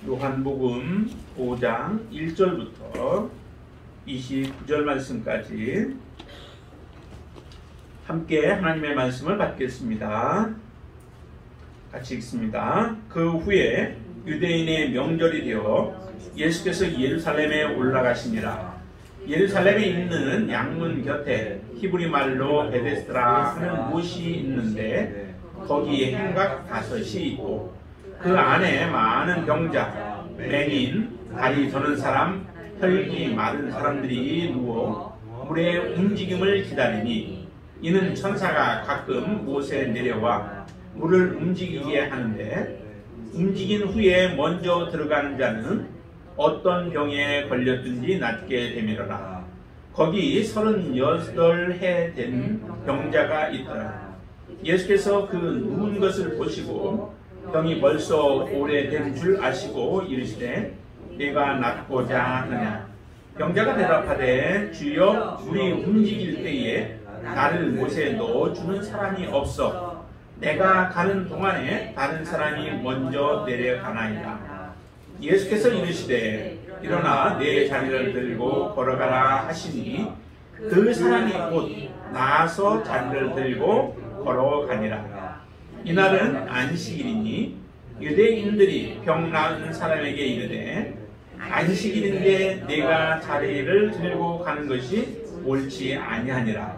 요한복음 5장 1절부터 29절 말씀까지 함께 하나님의 말씀을 받겠습니다. 같이 읽습니다. 그 후에 유대인의 명절이 되어 예수께서 예루살렘에 올라가시니라. 예루살렘에 있는 양문 곁에 히브리 말로 베데스다 하는 곳이 있는데 거기에 행각 5이 있고 그 안에 많은 병자, 맹인, 다리 저는 사람, 혈기 마른 사람들이 누워 물의 움직임을 기다리니 이는 천사가 가끔 못에 내려와 물을 움직이게 하는데 움직인 후에 먼저 들어가는 자는 어떤 병에 걸렸든지 낫게 되미러라. 거기 38해 된 병자가 있더라. 예수께서 그 누운 것을 보시고 병이 벌써 오래된 줄 아시고 이르시되 내가 낫고자 하느냐. 병자가 대답하되 주여 물이 움직일 때에 나를 못에 넣어주는 사람이 없어 내가 가는 동안에 다른 사람이 먼저 내려가나이다. 예수께서 이르시되 일어나 내 자리를 들고 걸어가라 하시니 그 사람이 곧 나아서 자리를 들고 걸어가니라. 이날은 안식일이니 유대인들이 병 나은 사람에게 이르되 안식일인데 내가 자리를 들고 가는 것이 옳지 아니하니라.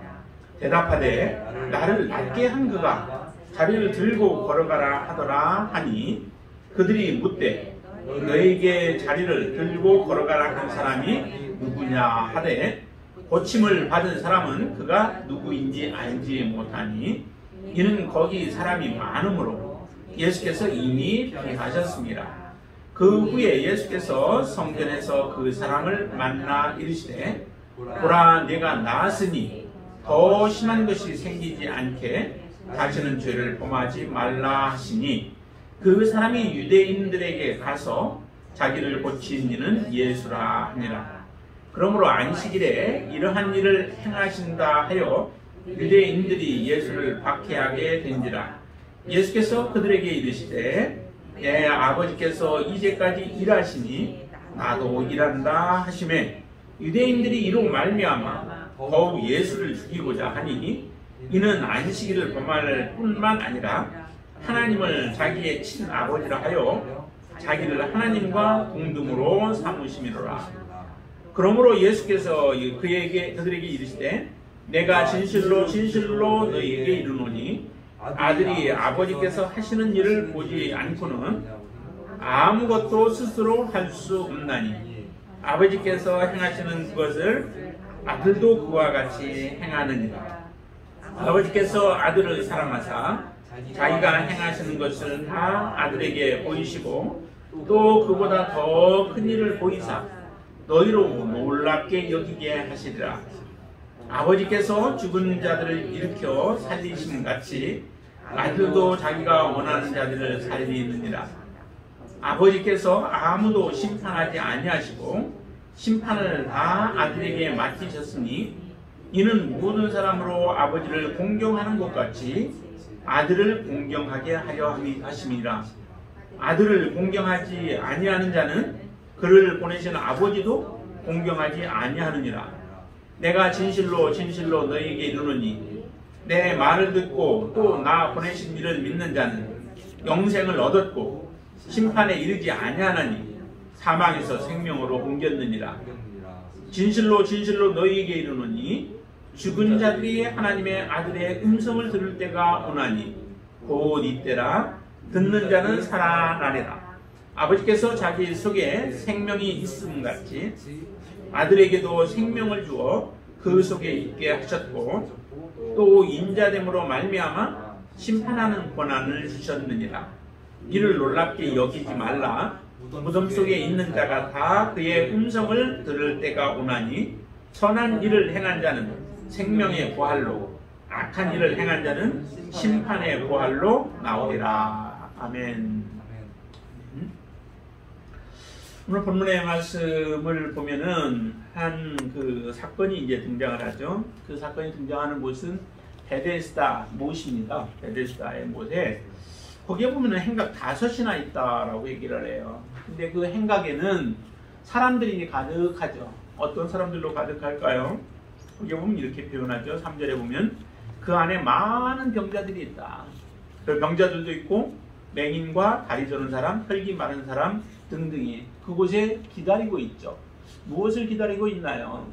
대답하되 나를 낫게 한 그가 자리를 들고 걸어가라 하더라 하니 그들이 묻되 너에게 자리를 들고 걸어가라 한 사람이 누구냐 하되 고침을 받은 사람은 그가 누구인지 알지 못하니 이는 거기 사람이 많으므로 예수께서 이미 피하셨습니다. 그 후에 예수께서 성전에서 그 사람을 만나 이르시되 보라 내가 나았으니 더 심한 것이 생기지 않게 다시는 죄를 범하지 말라 하시니 그 사람이 유대인들에게 가서 자기를 고친 이는 예수라 하니라. 그러므로 안식일에 이러한 일을 행하신다 하여 유대인들이 예수를 박해하게 된지라. 예수께서 그들에게 이르시되 내 아버지께서 이제까지 일하시니 나도 일한다 하시매 유대인들이 이로 말미암아 더욱 예수를 죽이고자 하니 이는 안식일을 범할 뿐만 아니라 하나님을 자기의 친아버지라 하여 자기를 하나님과 동등으로 삼으심이로라. 그러므로 예수께서 그들에게 이르시되 내가 진실로 진실로 너희에게 이르노니 아들이 아버지께서 하시는 일을 보지 않고는 아무것도 스스로 할 수 없나니 아버지께서 행하시는 그것을 아들도 그와 같이 행하느니라. 아버지께서 아들을 사랑하사 자기가 행하시는 것을 다 아들에게 보이시고 또 그보다 더 큰 일을 보이사 너희로 놀랍게 여기게 하시리라. 아버지께서 죽은 자들을 일으켜 살리심 같이 아들도 자기가 원하는 자들을 살리느니라. 아버지께서 아무도 심판하지 아니하시고 심판을 다 아들에게 맡기셨으니 이는 모든 사람으로 아버지를 공경하는 것 같이 아들을 공경하게 하려 하심이라. 아들을 공경하지 아니하는 자는 그를 보내신 아버지도 공경하지 아니하느니라. 내가 진실로 진실로 너희에게 이르노니 내 말을 듣고 또 나 보내신 이를 믿는 자는 영생을 얻었고 심판에 이르지 아니하나니 사망에서 생명으로 옮겼느니라. 진실로 진실로 너희에게 이르노니 죽은 자들이 하나님의 아들의 음성을 들을 때가 오나니 곧 이때라. 듣는 자는 살아나리라. 아버지께서 자기 속에 생명이 있음 같이 아들에게도 생명을 주어 그 속에 있게 하셨고 또 인자됨으로 말미암아 심판하는 권한을 주셨느니라. 이를 놀랍게 여기지 말라. 무덤 속에 있는 자가 다 그의 음성을 들을 때가 오나니 선한 일을 행한 자는 생명의 부활로 악한 일을 행한 자는 심판의 부활로 나오리라. 아멘. 오늘 본문의 말씀을 보면은 한 그 사건이 이제 등장을 하죠. 그 사건이 등장하는 곳은 베데스다 못입니다. 베데스다의 못에 거기에 보면 행각 5이나 있다라고 얘기를 해요. 근데 그 행각에는 사람들이 가득하죠. 어떤 사람들로 가득할까요? 거기에 보면 이렇게 표현하죠. 3절에 보면 그 안에 많은 병자들이 있다. 그 병자들도 있고 맹인과 다리 저는 사람, 혈기 마른 사람 등등이 그곳에 기다리고 있죠. 무엇을 기다리고 있나요?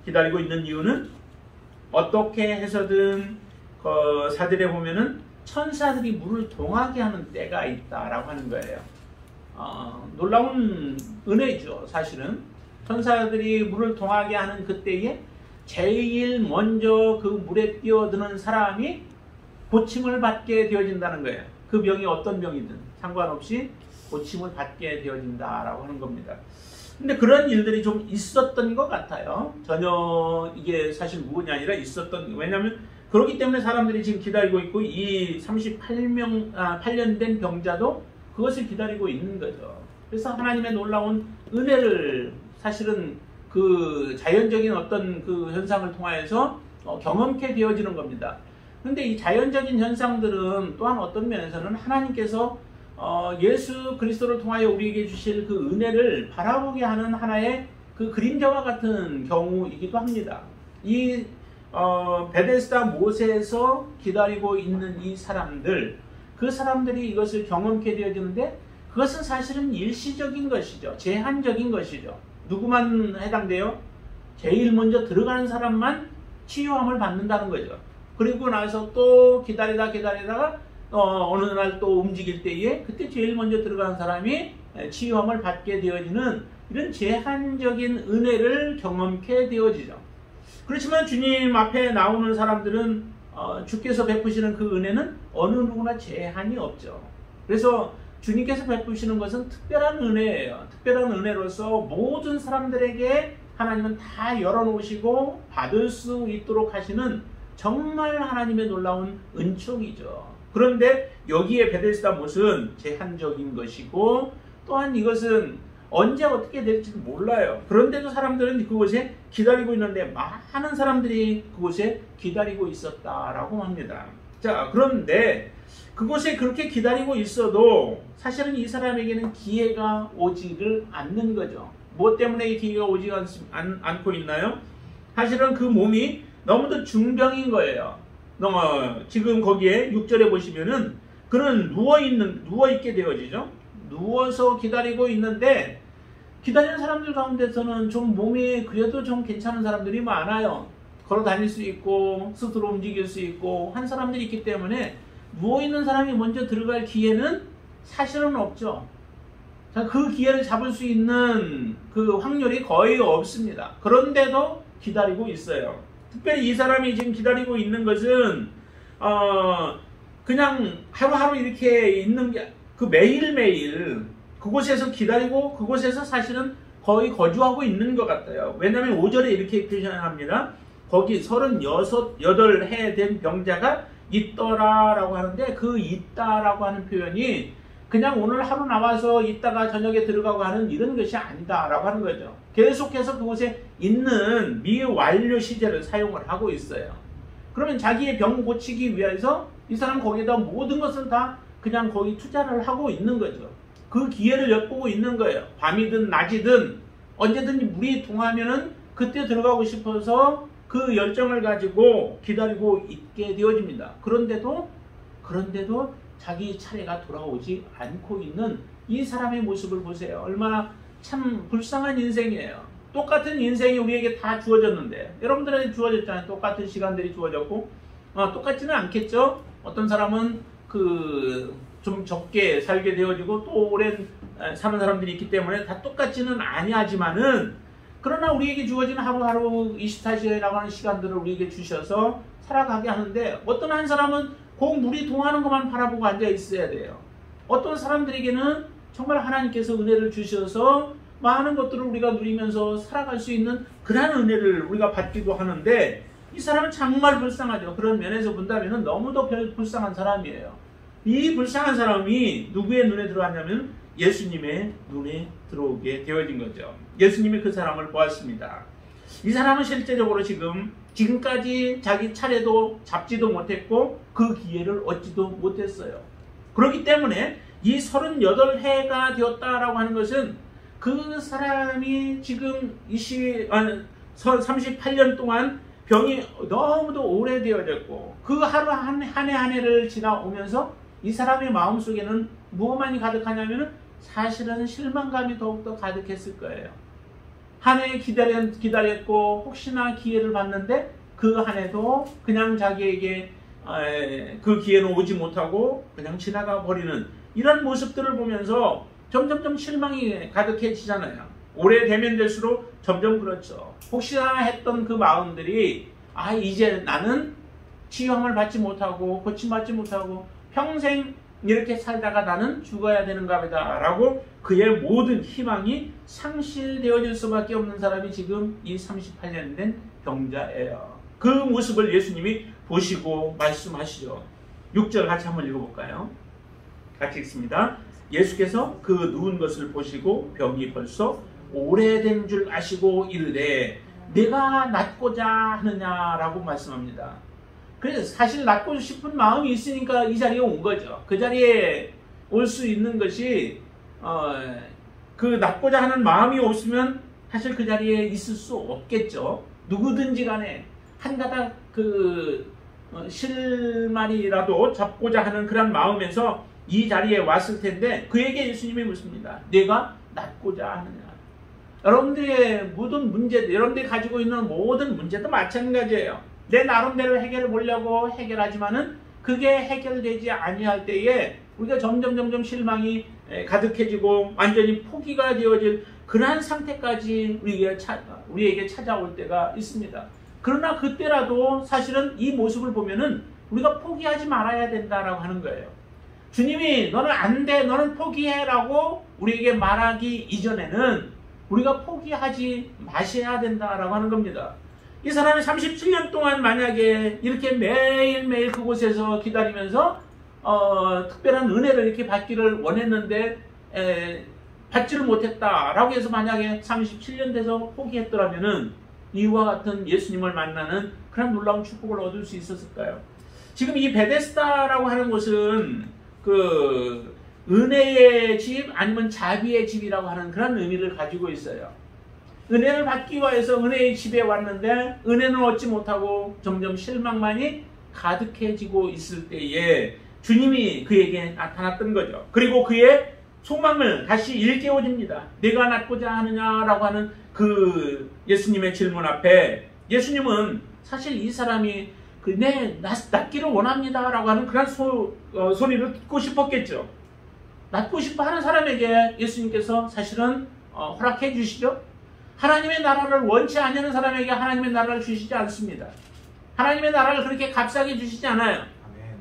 기다리고 있는 이유는 어떻게 해서든 사들에 보면은 천사들이 물을 동하게 하는 때가 있다라고 하는 거예요. 놀라운 은혜죠. 사실은 천사들이 물을 동하게 하는 그때에 제일 먼저 그 물에 뛰어드는 사람이 고침을 받게 되어진다는 거예요. 그 병이 어떤 병이든 상관없이 고침을 받게 되어진다라고 하는 겁니다. 근데 그런 일들이 좀 있었던 것 같아요. 전혀 이게 사실 무근이 아니라 있었던, 왜냐하면 그렇기 때문에 사람들이 지금 기다리고 있고 이 8년 된 병자도 그것을 기다리고 있는 거죠. 그래서 하나님의 놀라운 은혜를 사실은 그 자연적인 어떤 그 현상을 통하여서 경험케 되어지는 겁니다. 근데 이 자연적인 현상들은 또한 어떤 면에서는 하나님께서 예수 그리스도를 통하여 우리에게 주실 그 은혜를 바라보게 하는 하나의 그 그림자와 같은 경우이기도 합니다. 이 베데스다 못에서 기다리고 있는 이 사람들, 그 사람들이 이것을 경험케 되어지는데 그것은 사실은 일시적인 것이죠. 제한적인 것이죠. 누구만 해당돼요? 제일 먼저 들어가는 사람만 치유함을 받는다는 거죠. 그리고 나서 또 기다리다가 어느 날 또 움직일 때에 그때 제일 먼저 들어가는 사람이 치유함을 받게 되어지는 이런 제한적인 은혜를 경험케 되어지죠. 그렇지만 주님 앞에 나오는 사람들은 주께서 베푸시는 그 은혜는 어느 누구나 제한이 없죠. 그래서 주님께서 베푸시는 것은 특별한 은혜예요. 특별한 은혜로서 모든 사람들에게 하나님은 다 열어놓으시고 받을 수 있도록 하시는 정말 하나님의 놀라운 은총이죠. 그런데 여기에 베데스다 못은 제한적인 것이고 또한 이것은 언제 어떻게 될지 몰라요. 그런데도 사람들은 그곳에 기다리고 있는데 많은 사람들이 그곳에 기다리고 있었다라고 합니다. 자, 그런데 그곳에 그렇게 기다리고 있어도 사실은 이 사람에게는 기회가 오지를 않는 거죠. 무엇 때문에 이 기회가 오지 않고 있나요? 사실은 그 몸이 너무도 중병인 거예요. 지금 거기에 6절에 보시면은 그는 누워있게 되어지죠. 누워서 기다리고 있는데 기다리는 사람들 가운데서는 좀 몸이 그래도 좀 괜찮은 사람들이 많아요. 걸어 다닐 수 있고 스스로 움직일 수 있고 한 사람들이 있기 때문에 누워있는 사람이 먼저 들어갈 기회는 사실은 없죠. 그 기회를 잡을 수 있는 그 확률이 거의 없습니다. 그런데도 기다리고 있어요. 특별히 이 사람이 지금 기다리고 있는 것은 그냥 하루하루 이렇게 있는 게 그 매일매일 그곳에서 기다리고 그곳에서 사실은 거의 거주하고 있는 것 같아요. 왜냐하면 5절에 이렇게 표현합니다. 거기 38해 된 병자가 있더라라고 하는데 그 있다라고 하는 표현이 그냥 오늘 하루 나와서 있다가 저녁에 들어가고 하는 이런 것이 아니다라고 하는 거죠. 계속해서 그곳에 있는 미완료 시제를 사용을 하고 있어요. 그러면 자기의 병 고치기 위해서 이 사람 거기에다 모든 것을 다 그냥 거기 투자를 하고 있는 거죠. 그 기회를 엿보고 있는 거예요. 밤이든 낮이든 언제든지 물이 동하면은 그때 들어가고 싶어서 그 열정을 가지고 기다리고 있게 되어집니다. 그런데도 자기 차례가 돌아오지 않고 있는 이 사람의 모습을 보세요. 얼마나 참 불쌍한 인생이에요. 똑같은 인생이 우리에게 다 주어졌는데 여러분들에게 주어졌잖아요. 똑같은 시간들이 주어졌고 똑같지는 않겠죠. 어떤 사람은 좀 적게 살게 되어지고 또 오랜 사는 사람들이 있기 때문에 다 똑같지는 아니하지만은 그러나 우리에게 주어진 하루하루 24시간이라고 하는 시간들을 우리에게 주셔서 살아가게 하는데 어떤 한 사람은 꼭 물이 동하는 것만 바라보고 앉아 있어야 돼요. 어떤 사람들에게는 정말 하나님께서 은혜를 주셔서 많은 것들을 우리가 누리면서 살아갈 수 있는 그러한 은혜를 우리가 받기도 하는데 이 사람은 정말 불쌍하죠. 그런 면에서 본다면 너무도 불쌍한 사람이에요. 이 불쌍한 사람이 누구의 눈에 들어왔냐면 예수님의 눈에 들어오게 되어진 거죠. 예수님이 그 사람을 보았습니다. 이 사람은 실제적으로 지금까지 자기 차례도 잡지도 못했고 그 기회를 얻지도 못했어요. 그렇기 때문에 이 38해가 되었다라고 하는 것은 그 사람이 지금 38년 동안 병이 너무도 오래되어졌고 그 하루 한 해를 지나오면서 이 사람의 마음속에는 무엇만이 가득하냐면 사실은 실망감이 더욱더 가득했을 거예요. 한 해 기다렸고 혹시나 기회를 봤는데 그 한 해도 그냥 자기에게 그 기회는 오지 못하고 그냥 지나가 버리는 이런 모습들을 보면서 점점점 실망이 가득해지잖아요. 오래되면 될수록 점점 그렇죠. 혹시나 했던 그 마음들이 이제 나는 치유함을 받지 못하고 고침받지 못하고 평생 이렇게 살다가 나는 죽어야 되는가 보다 라고 그의 모든 희망이 상실되어질 수밖에 없는 사람이 지금 이 38년 된 병자예요. 그 모습을 예수님이 보시고 말씀하시죠. 6절 같이 한번 읽어볼까요? 같이 읽습니다. 예수께서 그 누운 것을 보시고 병이 벌써 오래된 줄 아시고 이르되 내가 낫고자 하느냐라고 말씀합니다. 그래서 사실 낫고 싶은 마음이 있으니까 이 자리에 온 거죠. 그 자리에 올 수 있는 것이 그 낫고자 하는 마음이 없으면 사실 그 자리에 있을 수 없겠죠. 누구든지 간에 한 가닥 실마리라도 잡고자 하는 그런 마음에서 이 자리에 왔을 텐데 그에게 예수님이 묻습니다. 내가 낫고자 하느냐. 여러분들의 모든 문제들, 여러분들이 가지고 있는 모든 문제도 마찬가지예요. 내 나름대로 해결해 보려고 해결하지만은 그게 해결되지 아니할 때에 우리가 점점 실망이 가득해지고 완전히 포기가 되어질 그러한 상태까지 우리에게 찾아올 때가 있습니다. 그러나 그때라도 사실은 이 모습을 보면은 우리가 포기하지 말아야 된다라고 하는 거예요. 주님이 너는 안 돼, 너는 포기해라고 우리에게 말하기 이전에는 우리가 포기하지 마셔야 된다라고 하는 겁니다. 이 사람이 37년 동안 만약에 이렇게 매일매일 그곳에서 기다리면서 특별한 은혜를 이렇게 받기를 원했는데 받지를 못했다라고 해서 만약에 37년 돼서 포기했더라면은 이와 같은 예수님을 만나는 그런 놀라운 축복을 얻을 수 있었을까요? 지금 이 베데스다라고 하는 곳은 그 은혜의 집 아니면 자비의 집이라고 하는 그런 의미를 가지고 있어요. 은혜를 받기 위해서 은혜의 집에 왔는데 은혜는 얻지 못하고 점점 실망만이 가득해지고 있을 때에 주님이 그에게 나타났던 거죠. 그리고 그의 소망을 다시 일깨워줍니다. 내가 낫고자 하느냐라고 하는 그 예수님의 질문 앞에 예수님은 사실 이 사람이 낫기를 원합니다 라고 하는 그런 소리를 듣고 싶었겠죠. 낫고 싶어 하는 사람에게 예수님께서 사실은 허락해 주시죠. 하나님의 나라를 원치 않는 사람에게 하나님의 나라를 주시지 않습니다. 하나님의 나라를 그렇게 값싸게 주시지 않아요.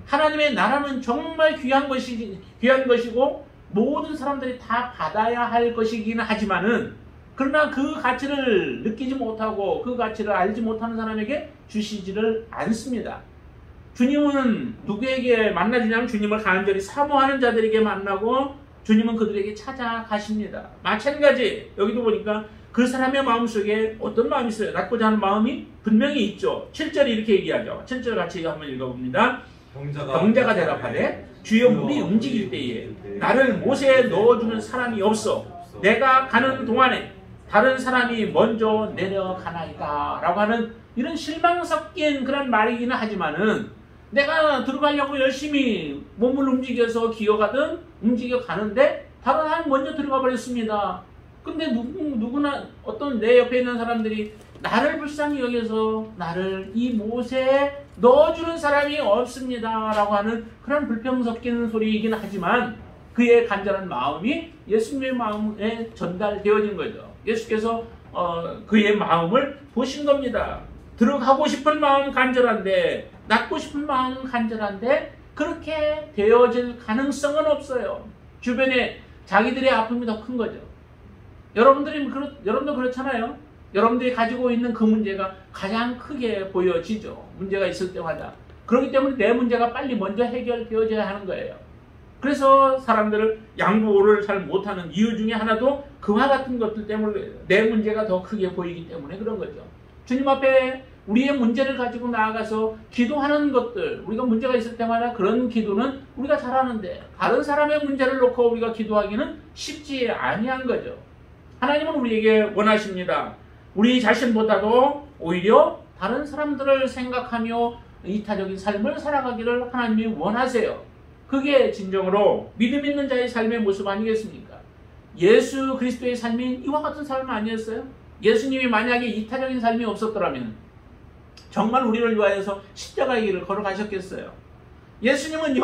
하나님의 나라는 정말 귀한 것이고 모든 사람들이 다 받아야 할 것이긴 하지만은 그러나 그 가치를 느끼지 못하고 그 가치를 알지 못하는 사람에게 주시지를 않습니다. 주님은 누구에게 만나주냐면 주님을 간절히 사모하는 자들에게 만나고 주님은 그들에게 찾아가십니다. 마찬가지 여기도 보니까 그 사람의 마음속에 어떤 마음이 있어요? 낫고자 하는 마음이 분명히 있죠. 7절이 이렇게 얘기하죠. 7절 같이 한번 읽어봅니다. 병자가 대답하되 주여 물이 움직일 때에 나를 못에 넣어주는 사람이 없어 내가 가는 동안에 다른 사람이 먼저 내려가나이다 라고 하는 이런 실망 섞인 그런 말이기는 하지만은 내가 들어가려고 열심히 몸을 움직여서 기어가든 움직여 가는데 다른 사람이 먼저 들어가 버렸습니다. 근데 누구나 어떤 내 옆에 있는 사람들이 나를 불쌍히 여겨서 나를 이 못에 넣어주는 사람이 없습니다 라고 하는 그런 불평 섞이는 소리이긴 하지만 그의 간절한 마음이 예수님의 마음에 전달되어진 거죠. 예수께서 그의 마음을 보신 겁니다. 들어가고 싶은 마음 간절한데 낫고 싶은 마음 간절한데 그렇게 되어질 가능성은 없어요. 주변에 자기들의 아픔이 더 큰 거죠. 여러분도 그렇잖아요. 여러분들이 가지고 있는 그 문제가 가장 크게 보여지죠. 문제가 있을 때마다. 그렇기 때문에 내 문제가 빨리 먼저 해결되어져야 하는 거예요. 그래서 사람들을 양보를 잘 못하는 이유 중에 하나도 그와 같은 것들 때문에 내 문제가 더 크게 보이기 때문에 그런 거죠. 주님 앞에 우리의 문제를 가지고 나아가서 기도하는 것들, 우리가 문제가 있을 때마다 그런 기도는 우리가 잘하는데 다른 사람의 문제를 놓고 우리가 기도하기는 쉽지 아니한 거죠. 하나님은 우리에게 원하십니다. 우리 자신보다도 오히려 다른 사람들을 생각하며 이타적인 삶을 살아가기를 하나님이 원하세요. 그게 진정으로 믿음 있는 자의 삶의 모습 아니겠습니까? 예수 그리스도의 삶이 이와 같은 삶 아니었어요? 예수님이 만약에 이타적인 삶이 없었더라면 정말 우리를 위하여서 십자가의 길을 걸어가셨겠어요? 예수님은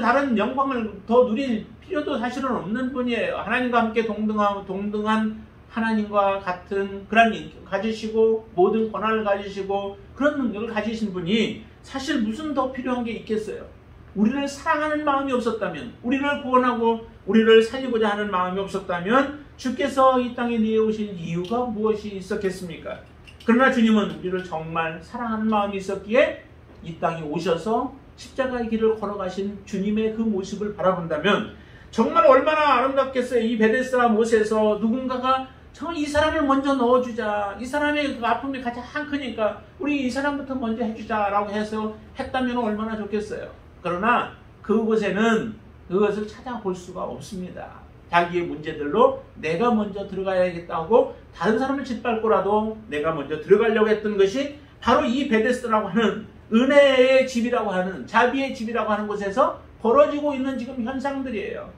다른 영광을 더 누릴 필요도 사실은 없는 분이에요. 하나님과 함께 동등한 하나님과 같은 그런 인격 가지시고 모든 권한을 가지시고 그런 능력을 가지신 분이 사실 무슨 더 필요한 게 있겠어요? 우리를 사랑하는 마음이 없었다면, 우리를 구원하고 우리를 살리고자 하는 마음이 없었다면 주께서 이 땅에 내어오신 이유가 무엇이 있었겠습니까? 그러나 주님은 우리를 정말 사랑하는 마음이 있었기에 이 땅에 오셔서 십자가의 길을 걸어가신 주님의 그 모습을 바라본다면 정말 얼마나 아름답겠어요. 이 베데스다 못에서 누군가가 정말 이 사람을 먼저 넣어주자, 이 사람의 그 아픔이 가장 크니까 우리 이 사람부터 먼저 해주자라고 해서 했다면 얼마나 좋겠어요. 그러나 그곳에는 그것을 찾아볼 수가 없습니다. 자기의 문제들로 내가 먼저 들어가야겠다고 다른 사람을 짓밟고라도 내가 먼저 들어가려고 했던 것이 바로 이 베데스다라고 하는 은혜의 집이라고 하는, 자비의 집이라고 하는 곳에서 벌어지고 있는 지금 현상들이에요.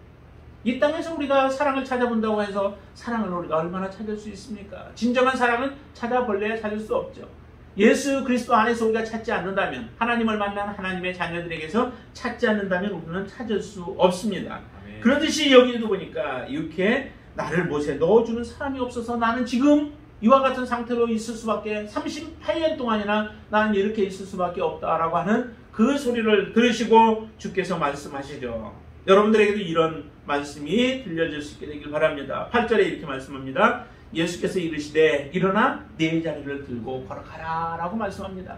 이 땅에서 우리가 사랑을 찾아본다고 해서 사랑을 우리가 얼마나 찾을 수 있습니까? 진정한 사랑은 찾아볼래야 찾을 수 없죠. 예수 그리스도 안에서 우리가 찾지 않는다면, 하나님을 만난 하나님의 자녀들에게서 찾지 않는다면 우리는 찾을 수 없습니다. 아멘. 그러듯이 여기도 보니까 이렇게 나를 못에 넣어주는 사람이 없어서 나는 지금 이와 같은 상태로 있을 수밖에, 38년 동안이나 나는 이렇게 있을 수밖에 없다라고 하는 그 소리를 들으시고 주께서 말씀하시죠. 여러분들에게도 이런 말씀이 들려질 수 있게 되길 바랍니다. 8절에 이렇게 말씀합니다. 예수께서 이르시되 일어나 네 자리를 들고 걸어가라 라고 말씀합니다.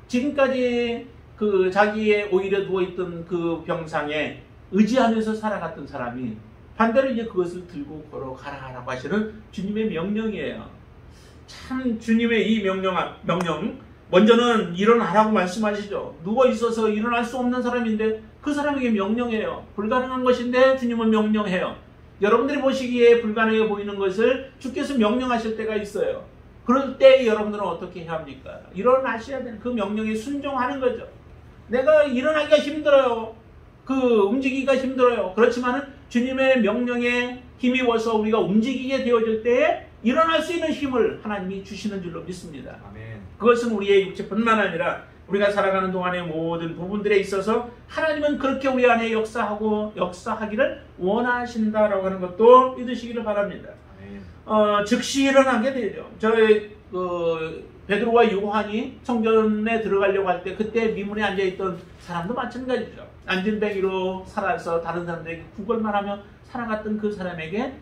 지금까지 그 자기의 오히려 누워있던 그 병상에 의지하면서 살아갔던 사람이 반대로 이제 그것을 들고 걸어가라 라고 하시는 주님의 명령이에요. 참 주님의 이 명령 먼저는 일어나라고 말씀하시죠. 누워있어서 일어날 수 없는 사람인데 그 사람에게 명령해요. 불가능한 것인데 주님은 명령해요. 여러분들이 보시기에 불가능해 보이는 것을 주께서 명령하실 때가 있어요. 그럴 때 여러분들은 어떻게 해야 합니까? 일어나셔야 되는 그 명령에 순종하는 거죠. 내가 일어나기가 힘들어요. 움직이기가 힘들어요. 그렇지만은 주님의 명령에 힘입어서 우리가 움직이게 되어질 때에 일어날 수 있는 힘을 하나님이 주시는 줄로 믿습니다. 아멘. 그것은 우리의 육체뿐만 아니라 우리가 살아가는 동안의 모든 부분들에 있어서 하나님은 그렇게 우리 안에 역사하기를 원하신다라고 하는 것도 믿으시기를 바랍니다. 즉시 일어나게 되죠. 베드로와 요한이 성전에 들어가려고 할 때 그때 미문에 앉아있던 사람도 마찬가지죠. 안진뱅이로 살아서 다른 사람들에게 구걸만 하며 살아갔던 그 사람에게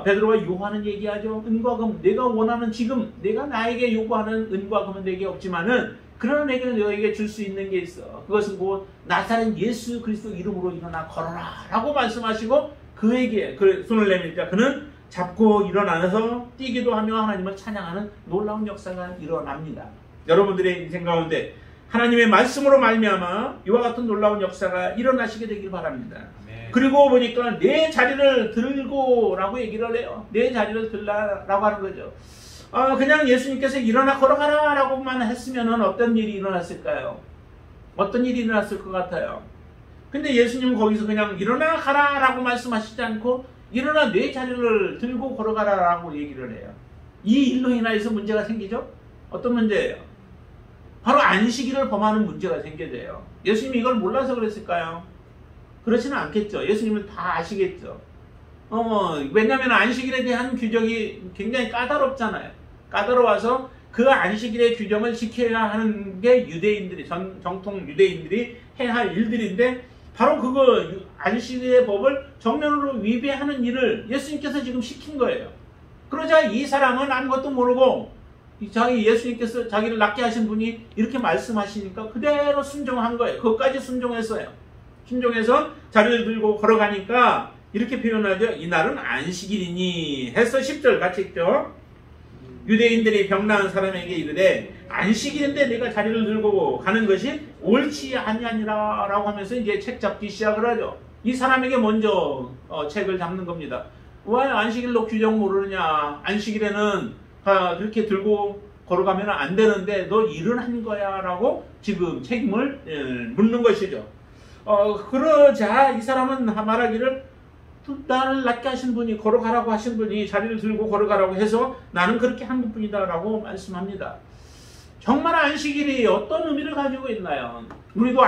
베드로와 요한은 얘기하죠. 은과 금, 내가 원하는 지금 내가 나에게 요구하는 은과 금은 내게 없지만은 그러나 내가 너에게 줄 수 있는 게 있어. 그것은 곧 나사렛 예수 그리스도 이름으로 일어나 걸어라 라고 말씀하시고 그에게 손을 내밀자 그는 잡고 일어나서 뛰기도 하며 하나님을 찬양하는 놀라운 역사가 일어납니다. 여러분들의 인생 가운데 하나님의 말씀으로 말미암아 이와 같은 놀라운 역사가 일어나시게 되길 바랍니다. 아멘. 그리고 보니까 내 자리를 들고 라고 얘기를 해요. 내 자리를 들라라고 하는 거죠. 그냥 예수님께서 일어나 걸어가라 라고만 했으면 어떤 일이 일어났을까요? 어떤 일이 일어났을 것 같아요? 근데 예수님은 거기서 그냥 일어나 가라 라고 말씀하시지 않고 일어나 내 자리를 들고 걸어가라 라고 얘기를 해요. 이 일로 인하여서 문제가 생기죠? 어떤 문제예요? 바로 안식일을 범하는 문제가 생겨져요. 예수님이 이걸 몰라서 그랬을까요? 그렇지는 않겠죠. 예수님은 다 아시겠죠. 왜냐하면 안식일에 대한 규정이 굉장히 까다롭잖아요. 까다로워서 그 안식일의 규정을 지켜야 하는 게 유대인들이, 정통 유대인들이 해야 할 일들인데 바로 그거 안식일의 법을 정면으로 위배하는 일을 예수님께서 지금 시킨 거예요. 그러자 이 사람은 아무것도 모르고 예수님께서 자기를 낫게 하신 분이 이렇게 말씀하시니까 그대로 순종한 거예요. 그것까지 순종했어요. 순종해서 자리를 들고 걸어가니까 이렇게 표현하죠. 이날은 안식일이니 해서 10절 같이 읽죠. 유대인들이 병 나은 사람에게 이르되 안식일인데 내가 자리를 들고 가는 것이 옳지 아니하니라 라고 하면서 이제 책 잡기 시작을 하죠. 이 사람에게 먼저 책을 잡는 겁니다. 왜 안식일로 규정 모르느냐, 안식일에는 그렇게 들고 걸어가면 안 되는데 너 일은 한 거야 라고 지금 책임을 묻는 것이죠. 그러자 이 사람은 말하기를 나를 낫게 하신 분이, 걸어가라고 하신 분이 자리를 들고 걸어가라고 해서 나는 그렇게 한 것뿐이다 라고 말씀합니다. 정말 안식일이 어떤 의미를 가지고 있나요? 우리도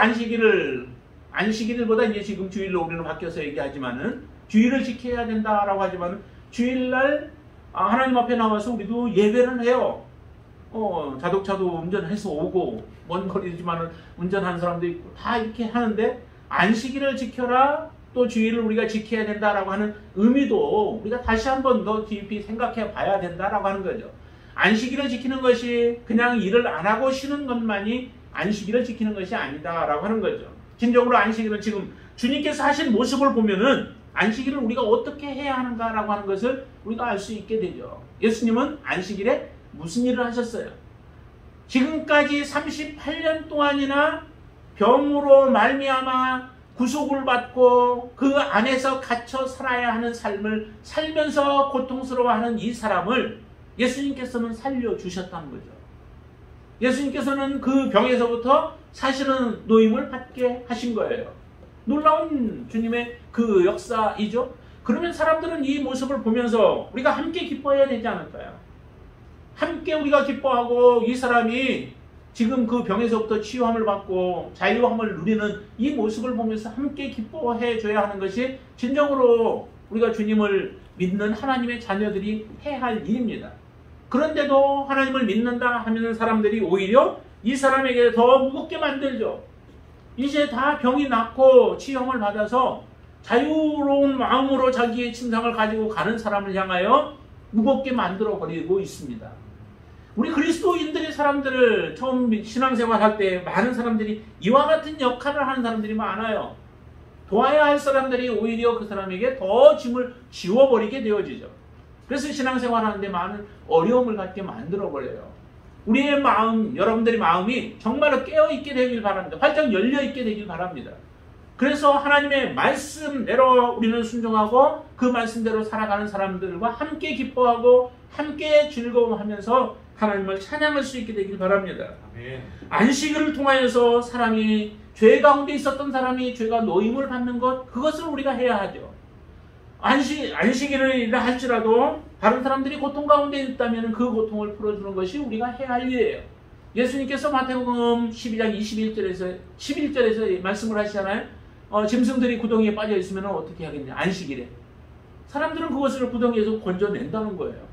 안식일보다 이제 지금 주일로 우리는 바뀌어서 얘기하지만은 주일을 지켜야 된다라고 하지만은 주일날 하나님 앞에 나와서 우리도 예배를 해요. 자동차도 운전해서 오고 먼 거리지만은 운전하는 사람도 있고 다 이렇게 하는데 안식일을 지켜라, 또 주일을 우리가 지켜야 된다라고 하는 의미도 우리가 다시 한번 더 깊이 생각해 봐야 된다라고 하는 거죠. 안식일을 지키는 것이 그냥 일을 안 하고 쉬는 것만이 안식일을 지키는 것이 아니다라고 하는 거죠. 진정으로 안식일은 지금 주님께서 하신 모습을 보면은 안식일을 우리가 어떻게 해야 하는가라고 하는 것을 우리가 알 수 있게 되죠. 예수님은 안식일에 무슨 일을 하셨어요? 지금까지 38년 동안이나 병으로 말미암아 구속을 받고 그 안에서 갇혀 살아야 하는 삶을 살면서 고통스러워하는 이 사람을 예수님께서는 살려주셨다는 거죠. 예수님께서는 그 병에서부터 사실은 노임을 받게 하신 거예요. 놀라운 주님의 그 역사이죠. 그러면 사람들은 이 모습을 보면서 우리가 함께 기뻐해야 되지 않을까요? 함께 우리가 기뻐하고 이 사람이 지금 그 병에서부터 치유함을 받고 자유함을 누리는 이 모습을 보면서 함께 기뻐해 줘야 하는 것이 진정으로 우리가 주님을 믿는 하나님의 자녀들이 해야 할 일입니다. 그런데도 하나님을 믿는다 하면 사람들이 오히려 이 사람에게 더 무겁게 만들죠. 이제 다 병이 낫고 치유함을 받아서 자유로운 마음으로 자기의 침상을 가지고 가는 사람을 향하여 무겁게 만들어 버리고 있습니다. 우리 그리스도인들의 사람들을 처음 신앙생활 할 때 많은 사람들이 이와 같은 역할을 하는 사람들이 많아요. 도와야 할 사람들이 오히려 그 사람에게 더 짐을 지워버리게 되어지죠. 그래서 신앙생활 하는데 많은 어려움을 갖게 만들어버려요. 우리의 마음, 여러분들의 마음이 정말로 깨어있게 되길 바랍니다. 활짝 열려있게 되길 바랍니다. 그래서 하나님의 말씀대로 우리는 순종하고 그 말씀대로 살아가는 사람들과 함께 기뻐하고 함께 즐거워하면서 하나님을 찬양할 수 있게 되길 바랍니다. 아멘. 안식일을 통하여서 사람이 죄 가운데 있었던 사람이 죄가 노임을 받는 것, 그것을 우리가 해야 하죠. 안식일을 할지라도 다른 사람들이 고통 가운데 있다면 그 고통을 풀어주는 것이 우리가 해야 할 일이에요. 예수님께서 마태복음 12장 11절에서 말씀을 하시잖아요. 짐승들이 구덩이에 빠져 있으면 어떻게 하겠냐? 안식일에. 사람들은 그것을 구덩이에서 건져낸다는 거예요.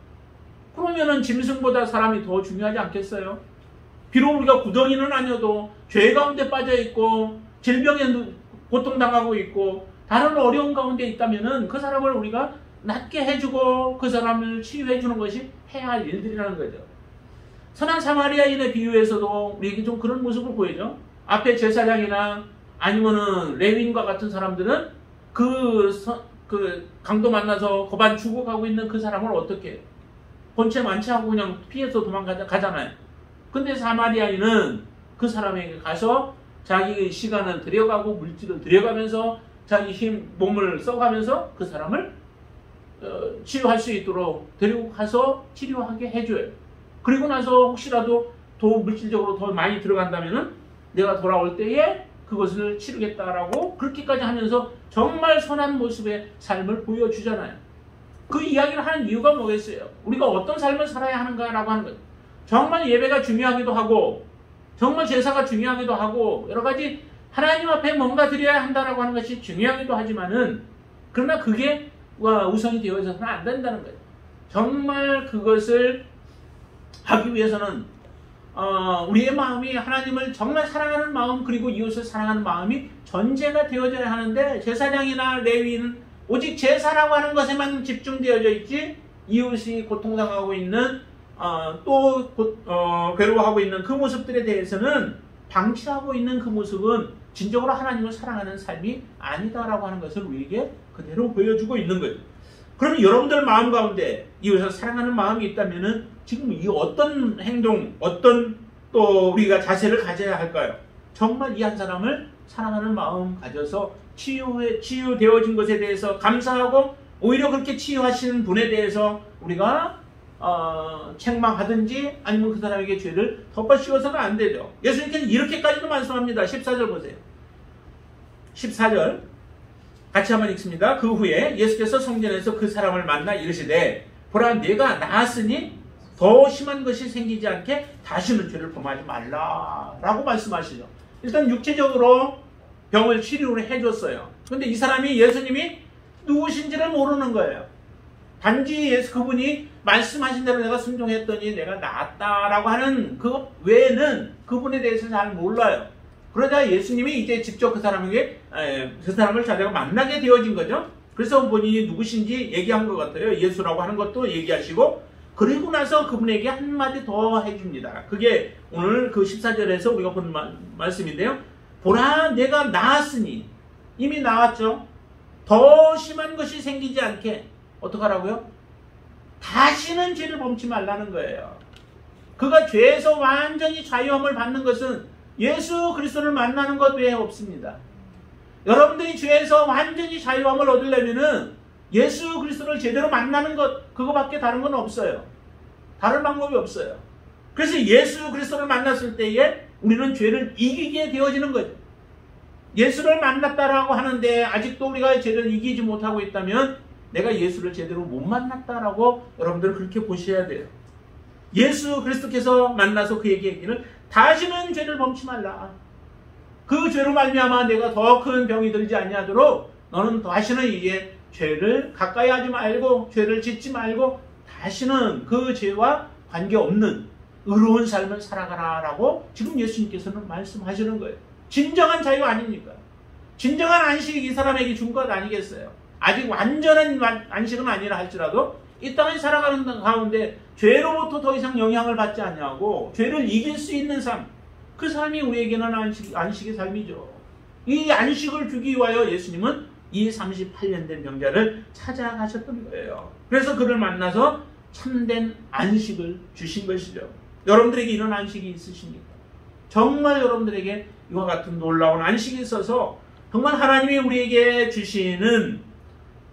그러면은 짐승보다 사람이 더 중요하지 않겠어요? 비록 우리가 구덩이는 아니어도 죄 가운데 빠져 있고 질병에 고통당하고 있고 다른 어려운 가운데 있다면은 그 사람을 우리가 낫게 해주고 그 사람을 치유해 주는 것이 해야 할 일들이라는 거죠. 선한 사마리아인의 비유에서도 우리에게 좀 그런 모습을 보이죠. 앞에 제사장이나 아니면은 레위인과 같은 사람들은 그 강도 만나서 거반 죽어가고 있는 그 사람을 어떻게 해요? 본체 만취하고 그냥 피해서 도망가잖아요. 근데 사마리아인은 그 사람에게 가서 자기 시간을 들여가고 물질을 들여가면서 자기 몸을 써가면서 그 사람을 치유할 수 있도록 데리고 가서 치료하게 해줘요. 그리고 나서 혹시라도 더 물질적으로 더 많이 들어간다면은 내가 돌아올 때에 그것을 치르겠다라고 그렇게까지 하면서 정말 선한 모습의 삶을 보여주잖아요. 그 이야기를 하는 이유가 뭐겠어요? 우리가 어떤 삶을 살아야 하는가라고 하는 거예요. 정말 예배가 중요하기도 하고 정말 제사가 중요하기도 하고 여러 가지 하나님 앞에 뭔가 드려야 한다라고 하는 것이 중요하기도 하지만은 그러나 그게 우선이 되어 있어서는 안 된다는 거예요. 정말 그것을 하기 위해서는 우리의 마음이 하나님을 정말 사랑하는 마음 그리고 이웃을 사랑하는 마음이 전제가 되어져야 하는데 제사장이나 레위인은 오직 제사라고 하는 것에만 집중되어져 있지 이웃이 고통당하고 있는 괴로워하고 있는 그 모습들에 대해서는 방치하고 있는 그 모습은 진정으로 하나님을 사랑하는 삶이 아니다라고 하는 것을 우리에게 그대로 보여주고 있는 거예요. 그러면 여러분들 마음 가운데 이웃을 사랑하는 마음이 있다면은 지금 이 어떤 행동, 어떤 또 우리가 자세를 가져야 할까요? 정말 이 한 사람을 사랑하는 마음 가져서 치유되어진 것에 대해서 감사하고 오히려 그렇게 치유하시는 분에 대해서 우리가 책망하든지 아니면 그 사람에게 죄를 덮어씌워서는 안 되죠. 예수님께서 이렇게까지도 말씀합니다. 14절 보세요. 14절 같이 한번 읽습니다. 그 후에 예수께서 성전에서 그 사람을 만나 이르시되 보라 네가 나았으니 더 심한 것이 생기지 않게 다시는 죄를 범하지 말라라고 말씀하시죠. 일단 육체적으로 병을 치료를 해줬어요. 그런데 이 사람이 예수님이 누구신지를 모르는 거예요. 단지 그분이 말씀하신 대로 내가 순종했더니 내가 나았다라고 하는 그 외에는 그분에 대해서 잘 몰라요. 그러자 예수님이 이제 직접 그 사람을 자기가 만나게 되어진 거죠. 그래서 본인이 누구신지 얘기한 것 같아요. 예수라고 하는 것도 얘기하시고, 그리고 나서 그분에게 한마디 더 해줍니다. 그게 오늘 그 14절에서 우리가 본 말씀인데요. 보라 내가 나았으니, 이미 나왔죠. 더 심한 것이 생기지 않게 어떡하라고요? 다시는 죄를 범치 말라는 거예요. 그가 죄에서 완전히 자유함을 받는 것은 예수 그리스도를 만나는 것 외에 없습니다. 여러분들이 죄에서 완전히 자유함을 얻으려면은 예수 그리스도를 제대로 만나는 것, 그거밖에 다른 건 없어요. 다른 방법이 없어요. 그래서 예수 그리스도를 만났을 때에 우리는 죄를 이기게 되어지는 거죠. 예수를 만났다라고 하는데 아직도 우리가 죄를 이기지 못하고 있다면 내가 예수를 제대로 못 만났다라고 여러분들은 그렇게 보셔야 돼요. 예수 그리스도께서 만나서 그에게 얘기를 다시는 죄를 범치 말라. 그 죄로 말미암아 내가 더 큰 병이 들지 아니하도록 너는 다시는 이제 죄를 가까이 하지 말고 죄를 짓지 말고 다시는 그 죄와 관계없는 의로운 삶을 살아가라라고 지금 예수님께서는 말씀하시는 거예요. 진정한 자유 아닙니까? 진정한 안식이 이 사람에게 준 것 아니겠어요? 아직 완전한 안식은 아니라 할지라도 이 땅에 살아가는 가운데 죄로부터 더 이상 영향을 받지 않냐고 죄를 이길 수 있는 삶, 그 삶이 우리에게는 안식의 삶이죠. 이 안식을 주기 위하여 예수님은 이 38년 된 병자를 찾아가셨던 거예요. 그래서 그를 만나서 참된 안식을 주신 것이죠. 여러분들에게 이런 안식이 있으십니까? 정말 여러분들에게 이와 같은 놀라운 안식이 있어서 정말 하나님이 우리에게 주시는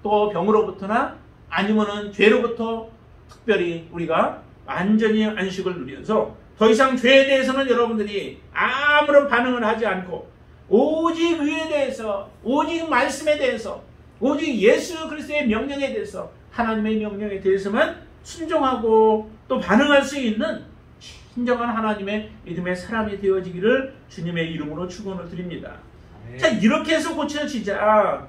또 병으로부터나 아니면은 죄로부터 특별히 우리가 완전히 안식을 누려서 더 이상 죄에 대해서는 여러분들이 아무런 반응을 하지 않고 오직 의에 대해서, 오직 말씀에 대해서, 오직 예수 그리스도의 명령에 대해서, 하나님의 명령에 대해서만 순종하고 또 반응할 수 있는 진정한 하나님의 믿음의 사람이 되어지기를 주님의 이름으로 축원을 드립니다. 자, 이렇게 해서 고쳐지자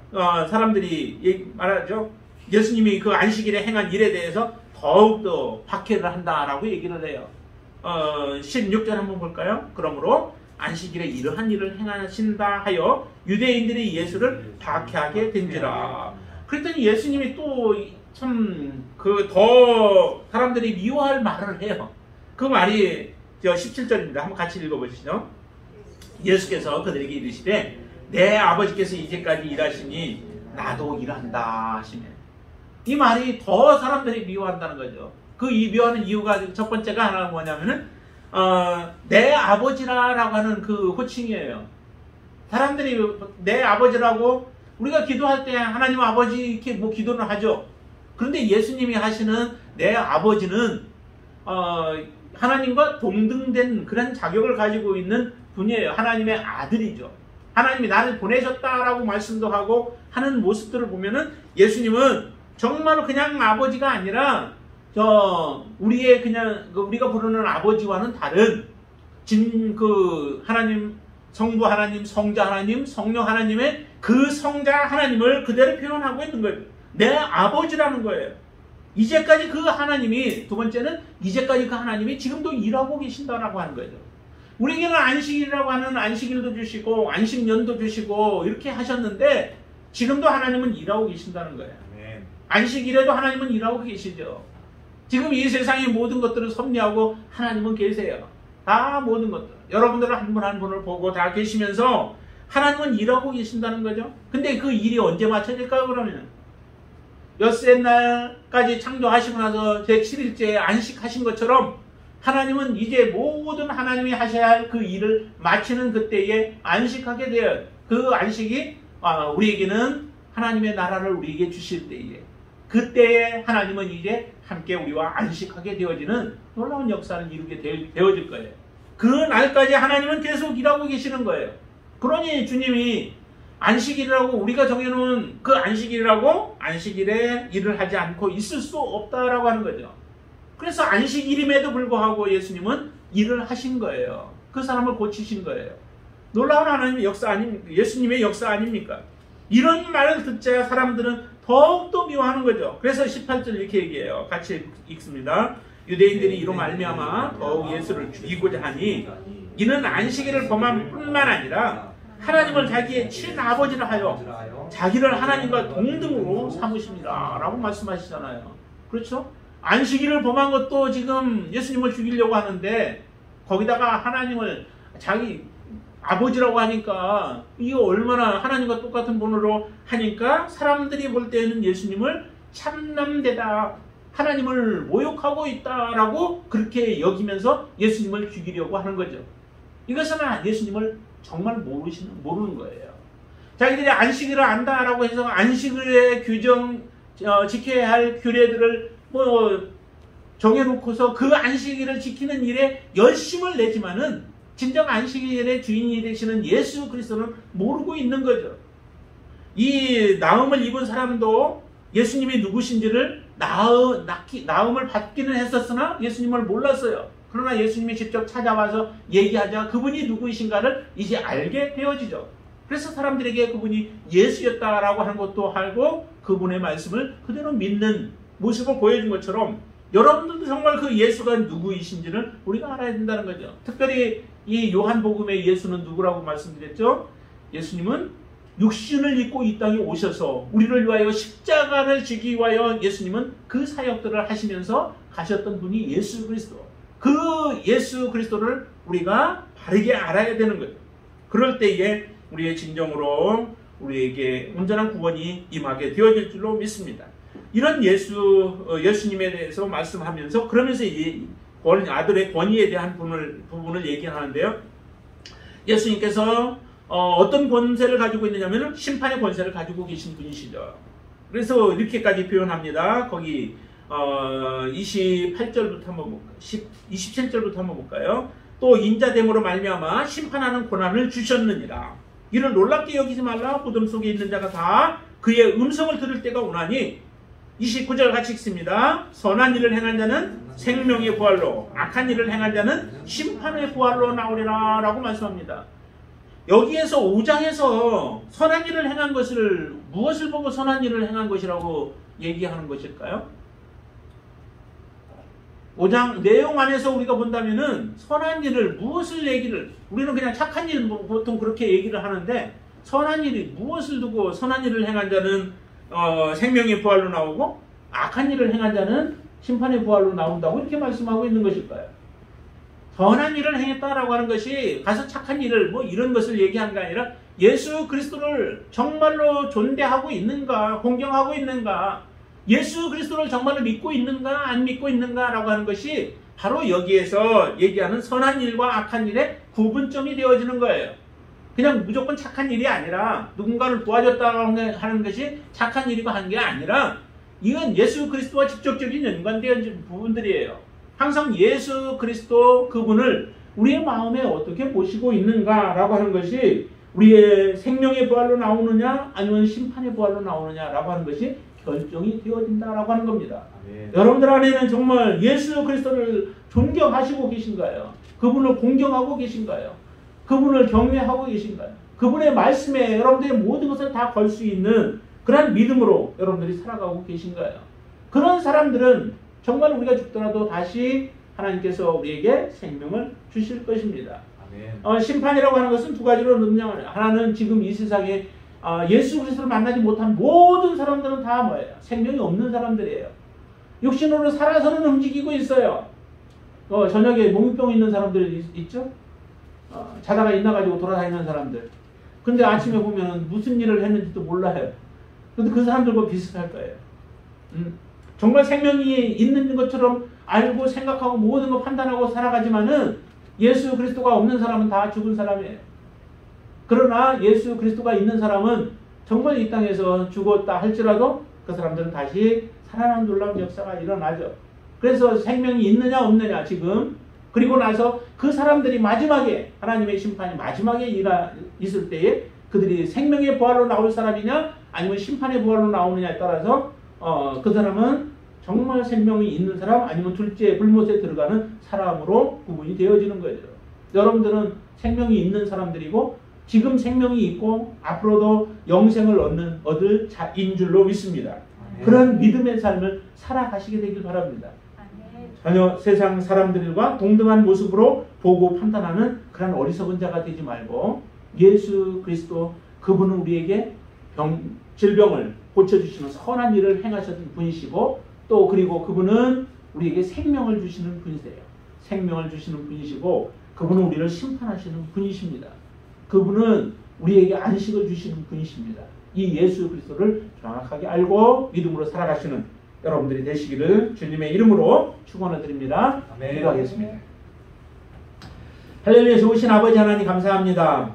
사람들이 말하죠. 예수님이 그 안식일에 행한 일에 대해서 더욱더 박해를 한다라고 얘기를 해요. 16절 한번 볼까요? 그러므로 안식일에 이러한 일을 행하신다 하여 유대인들이 예수를 박해하게 된지라. 그랬더니 예수님이 또 참 더 사람들이 미워할 말을 해요. 그 말이 17절입니다. 한번 같이 읽어보시죠. 예수께서 그들에게 이르시되 내 아버지께서 이제까지 일하시니 나도 일한다 하시네. 이 말이 더 사람들이 미워한다는 거죠. 그 미워하는 이유가 첫 번째가 하나 뭐냐면은 내 아버지라고 하는 그 호칭이에요. 사람들이 내 아버지라고 우리가 기도할 때 하나님 아버지 이렇게 뭐 기도를 하죠. 그런데 예수님이 하시는 내 아버지는 하나님과 동등된 그런 자격을 가지고 있는 분이에요. 하나님의 아들이죠. 하나님이 나를 보내셨다라고 말씀도 하고 하는 모습들을 보면은 예수님은 정말 그냥 아버지가 아니라 우리의 그냥 우리가 부르는 아버지와는 다른 하나님, 성부 하나님, 성자 하나님, 성령 하나님의 그 성자 하나님을 그대로 표현하고 있는 거예요. 내 아버지라는 거예요. 이제까지 그 하나님이, 두 번째는 이제까지 그 하나님이 지금도 일하고 계신다라고 하는 거죠. 우리에게는 안식일이라고 하는 안식일도 주시고 안식년도 주시고 이렇게 하셨는데 지금도 하나님은 일하고 계신다는 거예요. 안식일에도 하나님은 일하고 계시죠. 지금 이 세상의 모든 것들을 섭리하고 하나님은 계세요. 다 모든 것들. 여러분들은 한 분 한 분을 보고 다 계시면서 하나님은 일하고 계신다는 거죠. 근데 그 일이 언제 맞춰질까요, 그러면? 엿새 날까지 창조하시고 나서 제7일째에 안식하신 것처럼 하나님은 이제 모든 하나님이 하셔야 할 그 일을 마치는 그때에 안식하게 되어 그 안식이 우리에게는 하나님의 나라를 우리에게 주실 때에 그때에 하나님은 이제 함께 우리와 안식하게 되어지는 놀라운 역사를 이루게 되어질 거예요. 그 날까지 하나님은 계속 일하고 계시는 거예요. 그러니 주님이 안식일이라고 우리가 정해놓은 그 안식일이라고 안식일에 일을 하지 않고 있을 수 없다라고 하는 거죠. 그래서 안식일임에도 불구하고 예수님은 일을 하신 거예요. 그 사람을 고치신 거예요. 놀라운 하나님의 역사 예수님의 역사 아닙니까? 이런 말을 듣자 사람들은 더욱더 미워하는 거죠. 그래서 18절 이렇게 얘기해요. 같이 읽습니다. 유대인들이 이로 말미암아 더욱 예수를 죽이고자 하니 이는 안식일을 범함 뿐만 아니라 하나님을 자기의 친아버지라 하여 자기를 하나님과 동등으로 삼으십니다 라고 말씀하시잖아요. 그렇죠? 안식일을 범한 것도 지금 예수님을 죽이려고 하는데 거기다가 하나님을 자기 아버지라고 하니까 이게 얼마나 하나님과 똑같은 분으로 하니까 사람들이 볼 때는 예수님을 참남되다, 하나님을 모욕하고 있다라고 그렇게 여기면서 예수님을 죽이려고 하는 거죠. 이것은 예수님을 정말 모르는 거예요. 자기들이 안식일을 안다라고 해서 안식일의 규정, 지켜야 할 규례들을 정해놓고서 그 안식일을 지키는 일에 열심을 내지만은 진정 안식일의 주인이 되시는 예수 그리스도는 모르고 있는 거죠. 이 나음을 입은 사람도 예수님이 누구신지를 나음을 받기는 했었으나 예수님을 몰랐어요. 그러나 예수님이 직접 찾아와서 얘기하자 그분이 누구이신가를 이제 알게 되어지죠. 그래서 사람들에게 그분이 예수였다라고 하는 것도 알고 그분의 말씀을 그대로 믿는 모습을 보여준 것처럼 여러분들도 정말 그 예수가 누구이신지를 우리가 알아야 된다는 거죠. 특별히 이 요한복음의 예수는 누구라고 말씀드렸죠? 예수님은 육신을 입고 이 땅에 오셔서 우리를 위하여 십자가를 지기 위하여 예수님은 그 사역들을 하시면서 가셨던 분이 예수 그리스도. 그 예수 그리스도를 우리가 바르게 알아야 되는 거예요. 그럴 때에 우리의 진정으로 우리에게 온전한 구원이 임하게 되어질 줄로 믿습니다. 이런 예수님에 대해서 말씀하면서 그러면서 아들의 권위에 대한 부분을 얘기하는데요. 예수님께서 어떤 권세를 가지고 있느냐면 심판의 권세를 가지고 계신 분이시죠. 그래서 이렇게까지 표현합니다. 거기 28절부터 한번 볼까요? 27절부터 한번 볼까요? 또 인자됨으로 말미암아 심판하는 권한을 주셨느니라. 이를 놀랍게 여기지 말라. 무덤 속에 있는 자가 다 그의 음성을 들을 때가 오나니 29절 같이 읽습니다. 선한 일을 행한 자는 생명의 부활로, 악한 일을 행한 자는 심판의 부활로 나오리라 라고 말씀합니다. 여기에서 5장에서 선한 일을 행한 것을 무엇을 보고 선한 일을 행한 것이라고 얘기하는 것일까요? 5장 내용 안에서 우리가 본다면은 선한 일을 무엇을 우리는 그냥 착한 일 보통 그렇게 얘기를 하는데 선한 일이 무엇을 두고 선한 일을 행한 자는 생명의 부활로 나오고 악한 일을 행한 자는 심판의 부활로 나온다고 이렇게 말씀하고 있는 것일까요? 선한 일을 행했다라고 하는 것이 가서 착한 일을 이런 것을 얘기하는 게 아니라 예수 그리스도를 정말로 존대하고 있는가, 공경하고 있는가, 예수 그리스도를 정말로 믿고 있는가 안 믿고 있는가라고 하는 것이 바로 여기에서 얘기하는 선한 일과 악한 일의 구분점이 되어지는 거예요. 그냥 무조건 착한 일이 아니라 누군가를 도와줬다고 하는 것이 착한 일이고 하는 게 아니라 이건 예수 그리스도와 직접적인 연관되어진 부분들이에요. 항상 예수 그리스도 그분을 우리의 마음에 어떻게 모시고 있는가라고 하는 것이 우리의 생명의 부활로 나오느냐 아니면 심판의 부활로 나오느냐라고 하는 것이 결정이 되어진다라고 하는 겁니다. 아멘. 여러분들 안에는 정말 예수 그리스도를 존경하시고 계신가요? 그분을 공경하고 계신가요? 그분을 경외하고 계신가요? 그분의 말씀에 여러분들의 모든 것을 다 걸 수 있는 그런 믿음으로 여러분들이 살아가고 계신가요? 그런 사람들은 정말 우리가 죽더라도 다시 하나님께서 우리에게 생명을 주실 것입니다. 아멘. 심판이라고 하는 것은 두 가지로 능력을 하나는 지금 이 세상에 예수 그리스도를 만나지 못한 모든 사람들은 다 뭐예요? 생명이 없는 사람들이에요. 육신으로 살아서는 움직이고 있어요. 저녁에 몽유병 있는 사람들 있죠? 자다가 일어나가지고 돌아다니는 사람들. 근데 아침에 보면 무슨 일을 했는지도 몰라요. 근데 그 사람들과 비슷할 거예요. 정말 생명이 있는 것처럼 알고 생각하고 모든 거 판단하고 살아가지만은 예수 그리스도가 없는 사람은 다 죽은 사람이에요. 그러나 예수 그리스도가 있는 사람은 정말 이 땅에서 죽었다 할지라도 그 사람들은 다시 살아나는 놀라운 역사가 일어나죠. 그래서 생명이 있느냐 없느냐 지금 그리고 나서 그 사람들이 마지막에 하나님의 심판이 마지막에 있을 때에 그들이 생명의 부활로 나올 사람이냐 아니면 심판의 부활로 나오느냐에 따라서 그 사람은 정말 생명이 있는 사람 아니면 둘째 불못에 들어가는 사람으로 구분이 되어지는 거죠. 여러분들은 생명이 있는 사람들이고 지금 생명이 있고 앞으로도 영생을 얻을 자인 줄로 믿습니다. 그런 믿음의 삶을 살아가시게 되길 바랍니다. 전혀 세상 사람들과 동등한 모습으로 보고 판단하는 그런 어리석은 자가 되지 말고 예수 그리스도 그분은 우리에게 질병을 고쳐주시는 선한 일을 행하셨던 분이시고 또 그리고 그분은 우리에게 생명을 주시는 분이세요. 생명을 주시는 분이시고 그분은 우리를 심판하시는 분이십니다. 그분은 우리에게 안식을 주시는 분이십니다. 이 예수 그리스도를 정확하게 알고 믿음으로 살아가시는 여러분들이 되시기를 주님의 이름으로 축원드립니다. 기도하겠습니다. 할렐루야. 좋으신 아버지 하나님 감사합니다.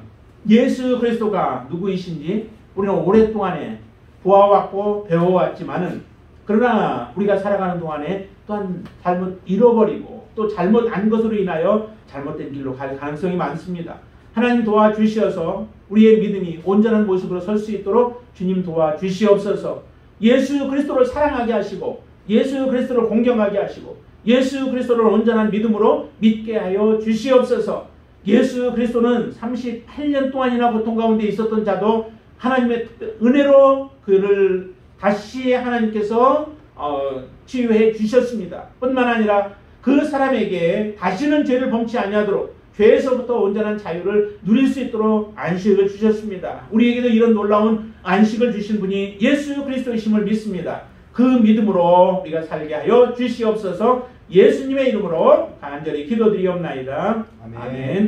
예수 그리스도가 누구이신지 우리는 오랫동안에 보아왔고 배워왔지만은 그러나 우리가 살아가는 동안에 또한 잘못 잃어버리고 또 잘못 안 것으로 인하여 잘못된 길로 갈 가능성이 많습니다. 하나님 도와주시어서 우리의 믿음이 온전한 모습으로 설 수 있도록 주님 도와주시옵소서. 예수 그리스도를 사랑하게 하시고 예수 그리스도를 공경하게 하시고 예수 그리스도를 온전한 믿음으로 믿게 하여 주시옵소서. 예수 그리스도는 38년 동안이나 고통 가운데 있었던 자도 하나님의 은혜로 그를 다시 하나님께서 치유해 주셨습니다. 뿐만 아니라 그 사람에게 다시는 죄를 범치 아니하도록 죄에서부터 온전한 자유를 누릴 수 있도록 안식을 주셨습니다. 우리에게도 이런 놀라운 안식을 주신 분이 예수 그리스도이심을 믿습니다. 그 믿음으로 우리가 살게 하여 주시옵소서. 예수님의 이름으로 간절히 기도드리옵나이다. 아멘.